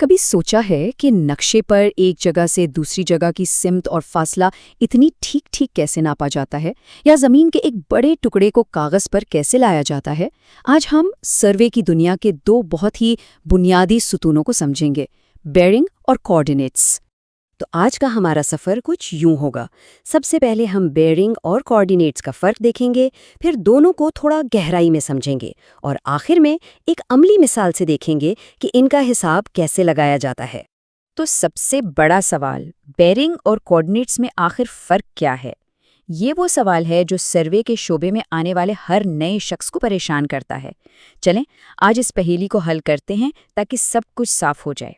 کبھی سوچا ہے کہ نقشے پر ایک جگہ سے دوسری جگہ کی سمت اور فاصلہ اتنی ٹھیک ٹھیک کیسے ناپا جاتا ہے، یا زمین کے ایک بڑے ٹکڑے کو کاغذ پر کیسے لایا جاتا ہے؟ آج ہم سروے کی دنیا کے دو بہت ہی بنیادی ستونوں کو سمجھیں گے: بیئرنگ اور کوآرڈینیٹس۔ تو آج کا ہمارا سفر کچھ یوں ہوگا۔ سب سے پہلے ہم بیئرنگ اور کوآرڈینیٹس کا فرق دیکھیں گے، پھر دونوں کو تھوڑا گہرائی میں سمجھیں گے، اور آخر میں ایک عملی مثال سے دیکھیں گے کہ ان کا حساب کیسے لگایا جاتا ہے۔ تو سب سے بڑا سوال، بیئرنگ اور کوآرڈینیٹس میں آخر فرق کیا ہے؟ یہ وہ سوال ہے جو سروے کے شعبے میں آنے والے ہر نئے شخص کو پریشان کرتا ہے۔ چلیں آج اس پہیلی کو حل کرتے ہیں تاکہ سب کچھ صاف ہو جائے۔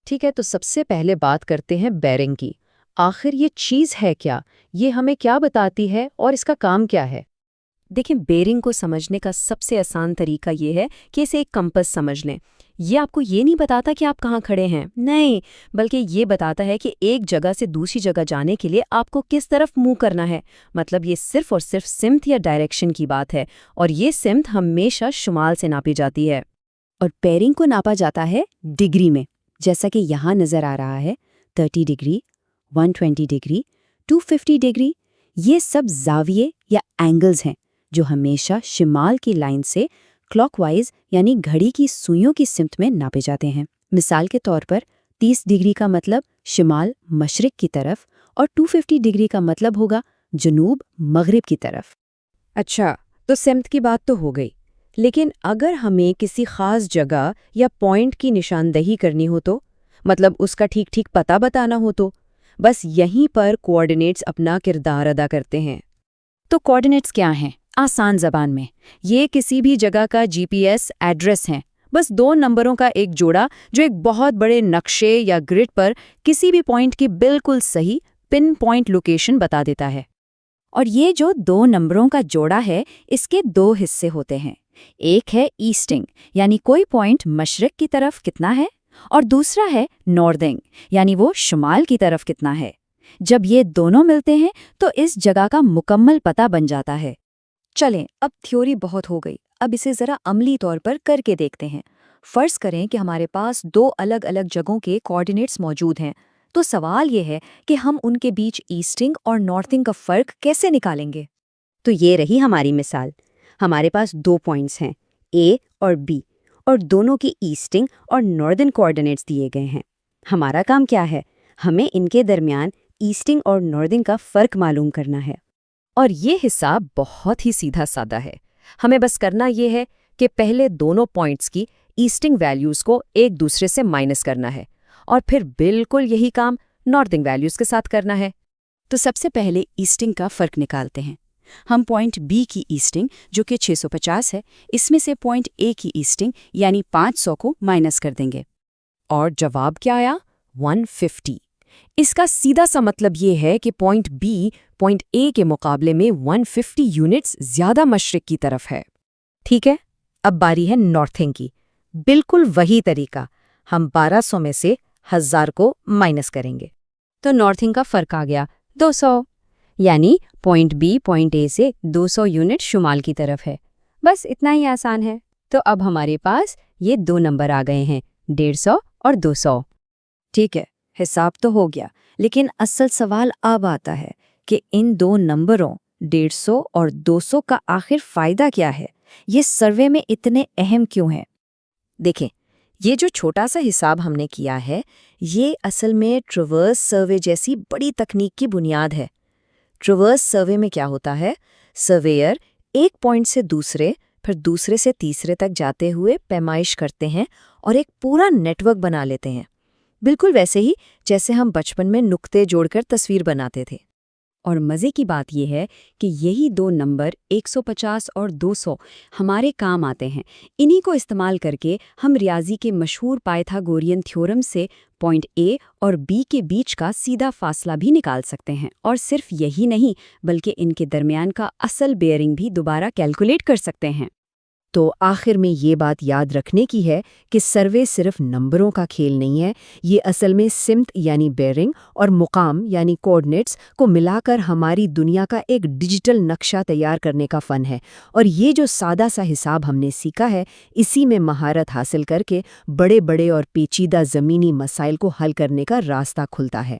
ٹھیک ہے، تو سب سے پہلے بات کرتے ہیں بیئرنگ کی۔ آخر یہ چیز ہے کیا؟ یہ ہمیں کیا بتاتی ہے اور اس کا کام کیا ہے؟ دیکھیں، بیئرنگ کو سمجھنے کا سب سے آسان طریقہ یہ ہے کہ اسے ایک کمپس سمجھ لیں۔ یہ آپ کو یہ نہیں بتاتا کہ آپ کہاں کھڑے ہیں، نہیں، بلکہ یہ بتاتا ہے کہ ایک جگہ سے دوسری جگہ جانے کے لیے آپ کو کس طرف منہ کرنا ہے۔ مطلب یہ صرف اور صرف سمت یا ڈائریکشن کی بات ہے، اور یہ سمت ہمیشہ شمال سے ناپی جاتی ہے۔ اور بیئرنگ کو ناپا جاتا ہے ڈگری میں، جیسا کہ یہاں نظر آ رہا ہے۔ 30 ڈگری، 120 ڈگری، 250 ڈگری، یہ سب زاویے یا اینگلز ہیں جو ہمیشہ شمال کی لائن سے کلاک وائز یعنی گھڑی کی سوئیوں کی سمت میں ناپے جاتے ہیں۔ مثال کے طور پر 30 ڈگری کا مطلب شمال مشرق کی طرف، اور 250 ڈگری کا مطلب ہوگا جنوب مغرب کی طرف۔ اچھا، تو سمت کی بات تو ہو گئی، لیکن اگر ہمیں کسی خاص جگہ یا پوائنٹ کی نشاندہی کرنی ہو تو، مطلب اس کا ٹھیک ٹھیک پتہ بتانا ہو تو، بس یہیں پر کوآرڈینیٹس اپنا کردار ادا کرتے ہیں۔ تو کوآرڈینیٹس کیا ہیں؟ آسان زبان میں یہ کسی بھی جگہ کا جی پی ایس ایڈریس ہیں، بس دو نمبروں کا ایک جوڑا جو ایک بہت بڑے نقشے یا گرڈ پر کسی بھی پوائنٹ کی بالکل صحیح پن پوائنٹ لوکیشن بتا دیتا ہے۔ اور یہ جو دو نمبروں کا جوڑا ہے، اس کے دو حصے ہوتے ہیں۔ ایک ہے ایسٹنگ، یعنی کوئی پوائنٹ مشرق کی طرف کتنا ہے، اور دوسرا ہے ناردنگ، یعنی وہ شمال کی طرف کتنا ہے۔ جب یہ دونوں ملتے ہیں تو اس جگہ کا مکمل پتہ بن جاتا ہے۔ چلیں، اب تھیوری بہت ہو گئی، اب اسے ذرا عملی طور پر کر کے دیکھتے ہیں۔ فرض کریں کہ ہمارے پاس دو الگ الگ جگہوں کے کوآرڈینیٹس موجود ہیں، تو سوال یہ ہے کہ ہم ان کے بیچ ایسٹنگ اور نارتھنگ کا فرق کیسے نکالیں گے؟ تو یہ رہی ہماری مثال۔ ہمارے پاس دو پوائنٹس ہیں، اے اور بی، اور دونوں کی ایسٹنگ اور ناردرن کوآرڈینیٹس دیے گئے ہیں۔ ہمارا کام کیا ہے؟ ہمیں ان کے درمیان ایسٹنگ اور ناردرن کا فرق معلوم کرنا ہے۔ اور یہ حساب بہت ہی سیدھا سادہ ہے۔ ہمیں بس کرنا یہ ہے کہ پہلے دونوں پوائنٹس کی ایسٹنگ ویلیوز کو ایک دوسرے سے مائنس کرنا ہے، اور پھر بالکل یہی کام نارتھنگ ویلیوز کے ساتھ کرنا ہے۔ تو سب سے پہلے ایسٹنگ کا فرق نکالتے ہیں۔ ہم پوائنٹ بی کی ایسٹنگ جو کہ 650 ہے، اس میں سے پوائنٹ اے کی ایسٹنگ یعنی 500 کو مائنس کر دیں گے۔ اور جواب کیا آیا؟ 150۔ اس کا سیدھا سا مطلب یہ ہے کہ پوائنٹ بی پوائنٹ اے کے مقابلے میں 150 یونٹس زیادہ مشرق کی طرف ہے۔ ٹھیک ہے، اب باری ہے نارتھنگ کی۔ بالکل وہی طریقہ، ہم 1200 میں سے 1000 کو مائنس کریں گے۔ تو نارتھنگ کا فرق آ گیا 200، یعنی پوائنٹ بی پوائنٹ اے سے 200 یونٹ شمال کی طرف ہے۔ بس اتنا ہی آسان ہے۔ تو اب ہمارے پاس یہ دو نمبر آ گئے ہیں، 150 اور 200۔ ٹھیک ہے، حساب تو ہو گیا، لیکن اصل سوال اب آتا ہے کہ ان دو نمبروں 150 اور 200 کا آخر فائدہ کیا ہے؟ یہ سروے میں اتنے اہم کیوں ہیں؟ دیکھیں، یہ جو چھوٹا سا حساب ہم نے کیا ہے، یہ اصل میں ٹریورس سروے جیسی بڑی تکنیک کی بنیاد ہے۔ ٹریورس سروے میں کیا ہوتا ہے؟ سرویئر ایک پوائنٹ سے دوسرے، پھر دوسرے سے تیسرے تک جاتے ہوئے پیمائش کرتے ہیں اور ایک پورا نیٹ ورک بنا لیتے ہیں، بالکل ویسے ہی جیسے ہم بچپن میں نقطے جوڑ کر تصویر بناتے تھے۔ اور مزے کی بات یہ ہے کہ یہی دو نمبر 150 اور 200 ہمارے کام آتے ہیں۔ انہی کو استعمال کر کے ہم ریاضی کے مشہور پائتھاگورین تھیورم سے پوائنٹ اے اور بی کے بیچ کا سیدھا فاصلہ بھی نکال سکتے ہیں، اور صرف یہی نہیں بلکہ ان کے درمیان کا اصل بیئرنگ بھی دوبارہ کیلکولیٹ کر سکتے ہیں۔ تو آخر میں یہ بات یاد رکھنے کی ہے کہ سروے صرف نمبروں کا کھیل نہیں ہے، یہ اصل میں سمت یعنی بیرنگ اور مقام یعنی کوآرڈینیٹس کو ملا کر ہماری دنیا کا ایک ڈیجیٹل نقشہ تیار کرنے کا فن ہے، اور یہ جو سادہ سا حساب ہم نے سیکھا ہے، اسی میں مہارت حاصل کر کے بڑے بڑے اور پیچیدہ زمینی مسائل کو حل کرنے کا راستہ کھلتا ہے۔